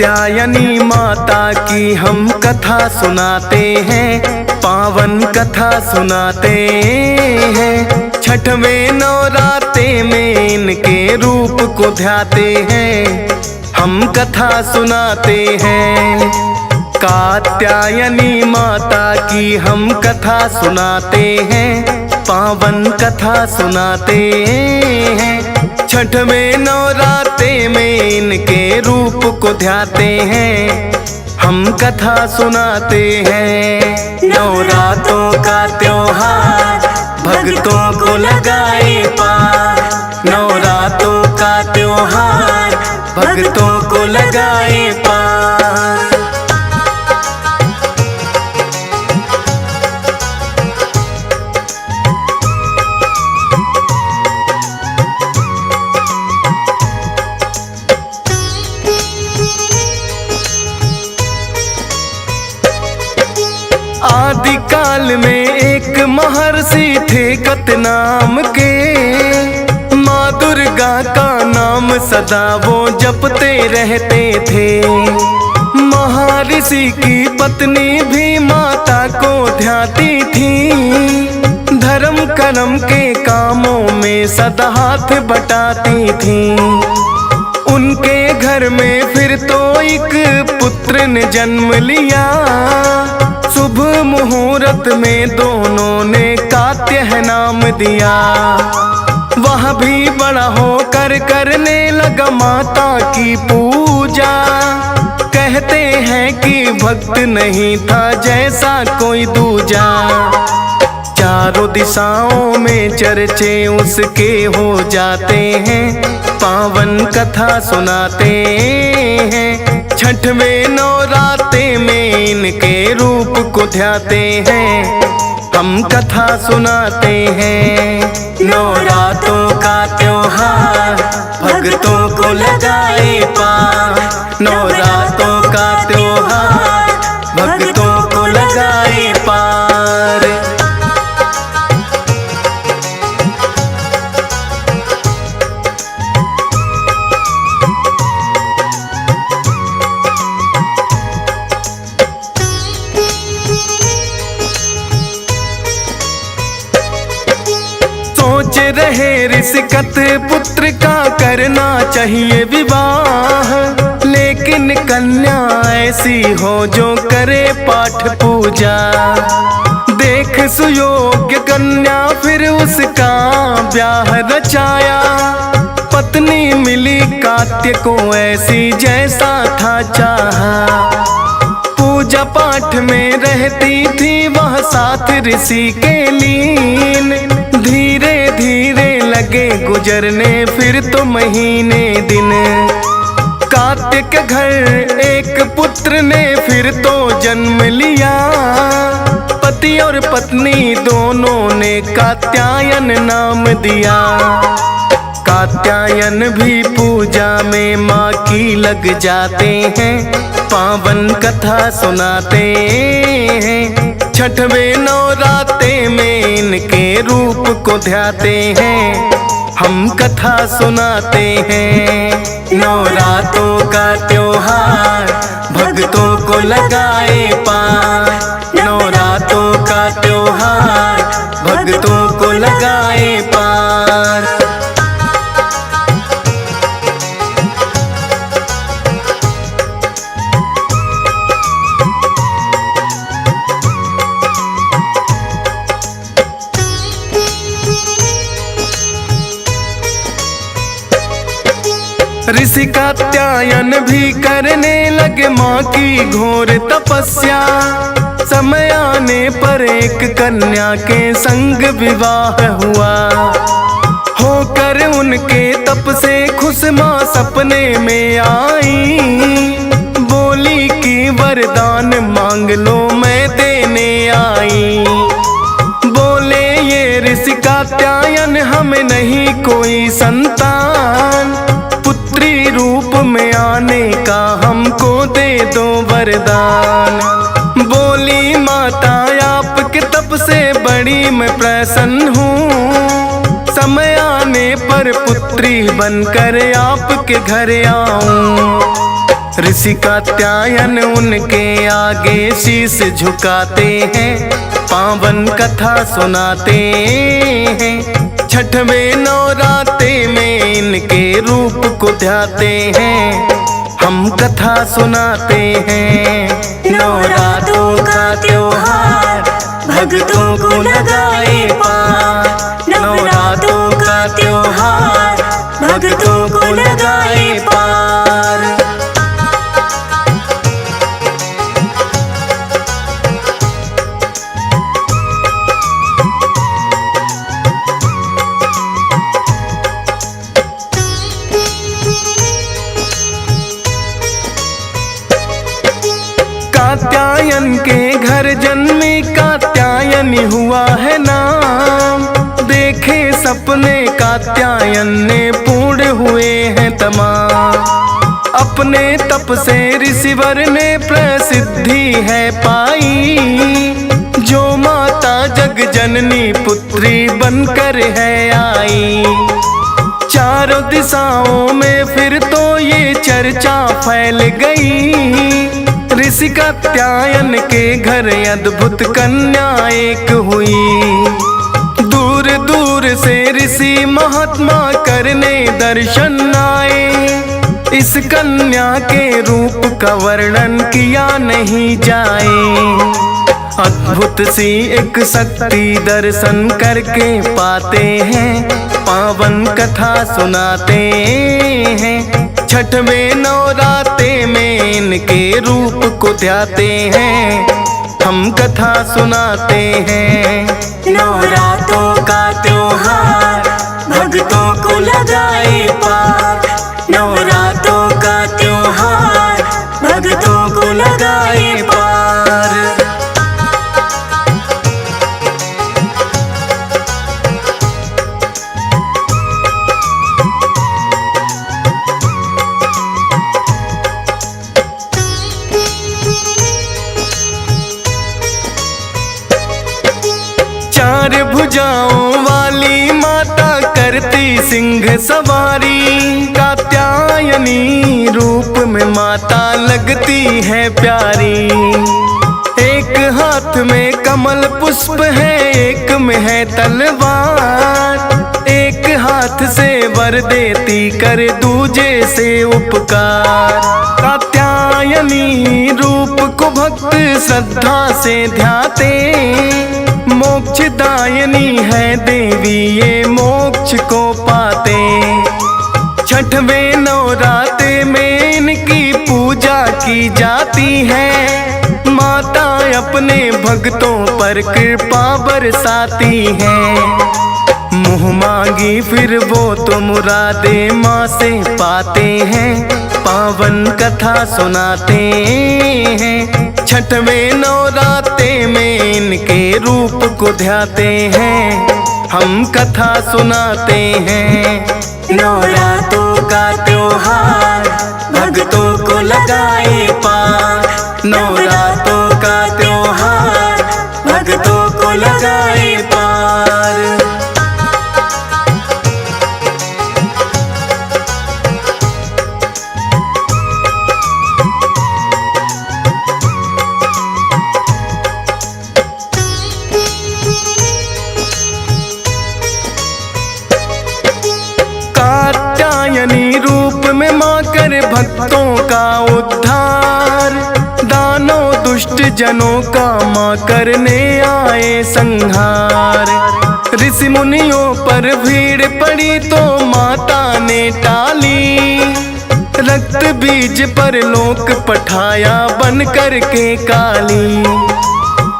कात्यायनी माता की हम कथा सुनाते हैं, पावन कथा सुनाते हैं। छठवें नवरात्रे में इनके रूप को ध्याते हैं, हम कथा सुनाते हैं। कात्यायनी माता की हम कथा सुनाते हैं, पावन कथा सुनाते हैं। छठवें नवरात्रे में इनके रूप को ध्याते हैं, हम कथा सुनाते हैं। नवरात्रों का त्योहार भक्तों को लगाए पार, नवरात्रों का त्योहार भक्तों को लगाए पार। आदि काल में एक महर्षि थे कत नाम के, माँ दुर्गा का नाम सदा वो जपते रहते थे। महर्षि की पत्नी भी माता को ध्याती थी, धर्म कर्म के कामों में सदा हाथ बटाती थी। उनके घर में फिर तो एक पुत्र ने जन्म लिया, शुभ मुहूर्त में दोनों ने कात्यायन नाम दिया। वह भी बड़ा होकर करने लगा माता की पूजा, कहते हैं कि भक्त नहीं था जैसा कोई दूजा। चारों दिशाओं में चर्चे उसके हो जाते हैं, पावन कथा सुनाते हैं। छठवें नवरात्रे में इनके रूप को ध्याते हैं, हम कथा सुनाते हैं। नवरात्रों का त्योहार भक्तों को लगाए पार, नवरात्रों का त्योहार भक्तों को लगाए पार। सोच रहे ऋषिकत पुत्र का करना चाहिए विवाह, लेकिन कन्या ऐसी हो जो करे पाठ पूजा। देख सुयोग्य कन्या फिर उसका ब्याह रचाया, पत्नी मिली कात्य को ऐसी जैसा था चाहा। पूजा पाठ में रहती थी वह साथ ऋषि के लीन, धीरे धीरे लगे गुजरने फिर तो महीने दिन। कात्य के घर एक पुत्र ने फिर तो जन्म लिया, पति और पत्नी दोनों ने कात्यायन नाम दिया। कात्यायन भी पूजा में माँ की लग जाते हैं, पावन कथा सुनाते हैं। छठवें नवरात्रे में इनके रूप को ध्याते हैं, हम कथा सुनाते हैं। नवरात्रों का त्योहार भक्तों को लगाए पार, नवरात्रों का त्योहार भक्तों को लगाए पार। ऋषि कात्यायन भी करने लगे माँ की घोर तपस्या। समय आने पर एक कन्या के संग विवाह हुआ, होकर उनके तप से खुश माँ सपने में आई। बोली कि वरदान मांग लो मैं देने आई। बोले ये ऋषि कात्यायन हमें नहीं कोई संतान, पुत्री रूप में आने का हमको दे दो वरदान। बोली माता आपके तप से बड़ी मैं प्रसन्न हूँ, समय आने पर पुत्री बनकर आपके घर आऊं। ऋषि कात्यायन उनके आगे शीश झुकाते हैं, पावन कथा सुनाते हैं। छठवें नवरात्रे में इनके रूप को ध्याते हैं, हम कथा सुनाते हैं। नवरात्रों का त्योहार भक्तों को लगाए पार, नवरात्रों का त्योहार भक्तों को लगाए पार। कात्यायन के घर जन्मे कात्यायनी हुआ है नाम, देखे सपने कात्यायन ने पूर्ण हुए हैं तमाम। अपने तप से ऋषिवर ने प्रसिद्धि है पाई, जो माता जग जननी पुत्री बनकर है आई। चारों दिशाओं में फिर तो ये चर्चा फैल गई, ऋषि कात्यायन के घर अद्भुत कन्या एक हुई। दूर दूर से ऋषि महात्मा करने दर्शन आए, इस कन्या के रूप का वर्णन किया नहीं जाए। अद्भुत सी एक शक्ति दर्शन करके पाते हैं, पावन कथा सुनाते हैं। छठवें नवरात्रे में इनके रूप को ध्याते हैं, हम कथा सुनाते हैं। नवरात्रों का त्योहार भक्तों को लगाए पार, नवरात्रों का त्योहार भक्तों को लगाए पार। चार भुजाओं वाली माता करती सिंह सवारी, कात्यायनी रूप में माता लगती है प्यारी। एक हाथ में कमल पुष्प है, एक में है तलवार, एक हाथ से वर देती कर दूजे से उपकार। कात्यायनी रूप को भक्त श्रद्धा से ध्याते, मोक्षदायिनी है देवी ये मोक्ष को पाते। छठवें नवरात्रे में इनकी पूजा की जाती है, माता अपने भक्तों पर कृपा बरसाती है। मुँह मांगी फिर वो तो मुरादे माँ से पाते हैं, पावन कथा सुनाते हैं। छठवें नवरात्रे में इनके रूप को ध्याते हैं, हम कथा सुनाते हैं। नवरात्रों का त्योहार भक्तों को लगाए पार, नवरात्रों का त्योहार भक्तों को लगाए पार। कात्यायनी रूप में माँ कर भक्तों का उद्धार, दानों दुष्ट जनों का माँ करने आए संहार। ऋषि मुनियों पर भीड़ पड़ी तो माता ने टाली, रक्त बीज पर लोक पठाया बन कर के काली।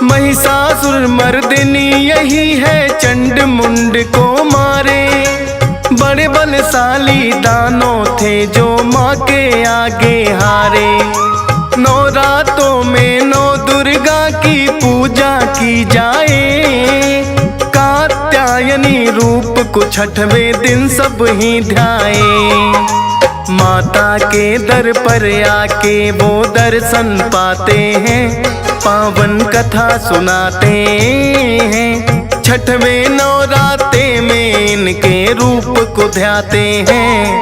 महिषासुर मर्दिनी यही है चंड मुंड को मारे, बड़े बलशाली दानों थे जो माँ के आगे हारे। नवरात्रों में नौ दुर्गा की पूजा की जाए, कात्यायनी रूप को छठवें दिन सब ही ध्याए। माता के दर पर आके वो दर्शन पाते हैं, पावन कथा सुनाते हैं। छठवें नवरात्रे में इनके रूप को ध्याते हैं,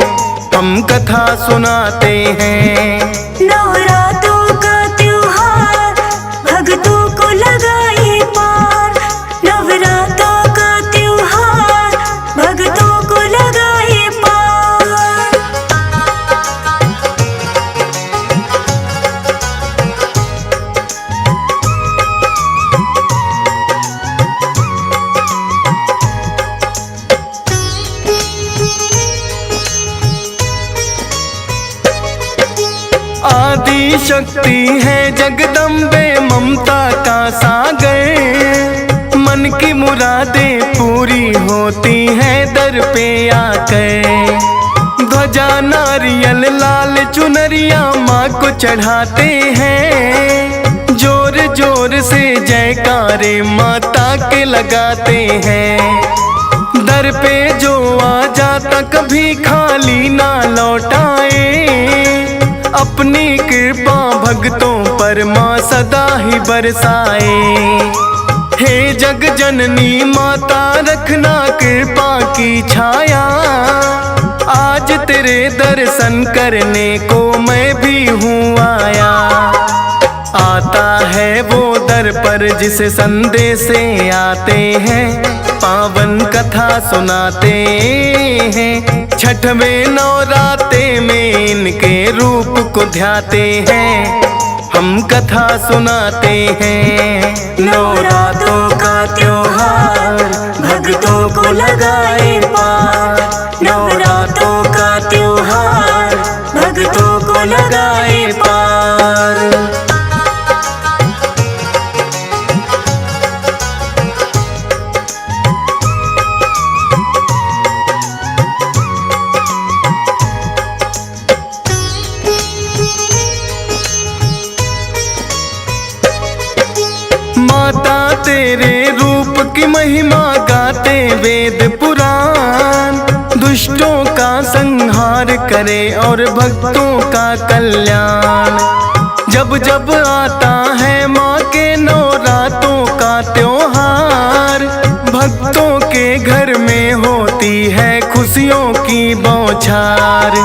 हम कथा सुनाते हैं। नवरात्रों का त्योहार भक्तों को लगाए पार। नवरात्रों का त्योहार भक्तों को लगाए पार। आदि शक्ति है जगदम्बे ममता का सागर। मन की मुरादें पूरी होती हैं दर पे आकर। ध्वजा नारियल लाल चुनरिया माँ को चढ़ाते हैं। जोर जोर से जयकारे माता के लगाते हैं। दर पे जो आ जाता कभी खाली ना लौटाए। अपनी कृपा भक्तों पर माँ सदा ही बरसाए। हे जग जननी माता रखना कृपा की छाया। आज तेरे दर्शन करने को मैं भी हूँ आया। आता है वो दर पर जिसे संदेशे आते हैं। पावन कथा सुनाते हैं। छठवें नवराते में इनके रूप को ध्याते हैं। हम कथा सुनाते हैं। नवरात्रों का त्योहार भक्तों को लगाए पार। नवरात्रों का त्योहार भक्तों को लगाए पार। माता तेरे रूप की महिमा गाते वेद पुराण। दुष्टों का संहार करे और भक्तों का कल्याण। जब जब आता है माँ के नवरातों का त्योहार। भक्तों के घर में होती है खुशियों की बौछार।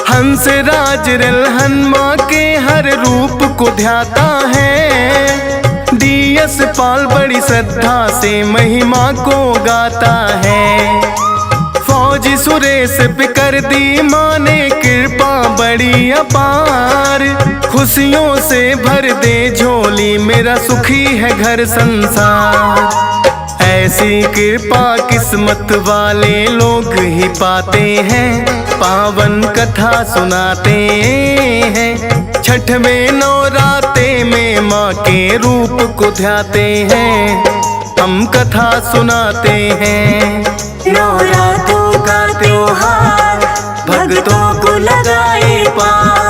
हंस राज रलहन माँ के हर रूप को ध्याता है। डीएस पाल बड़ी श्रद्धा से महिमा को गाता है। फौजी सुरेश पे कर दी माँ ने कृपा बड़ी अपार। खुशियों से भर दे झोली मेरा सुखी है घर संसार। ऐसी कृपा किस्मत वाले लोग ही पाते हैं। पावन कथा सुनाते हैं। छठवें नवराते में माँ के रूप को ध्याते हैं। हम कथा सुनाते हैं। नवरात्रों का त्योहार भक्तों को लगाए पार।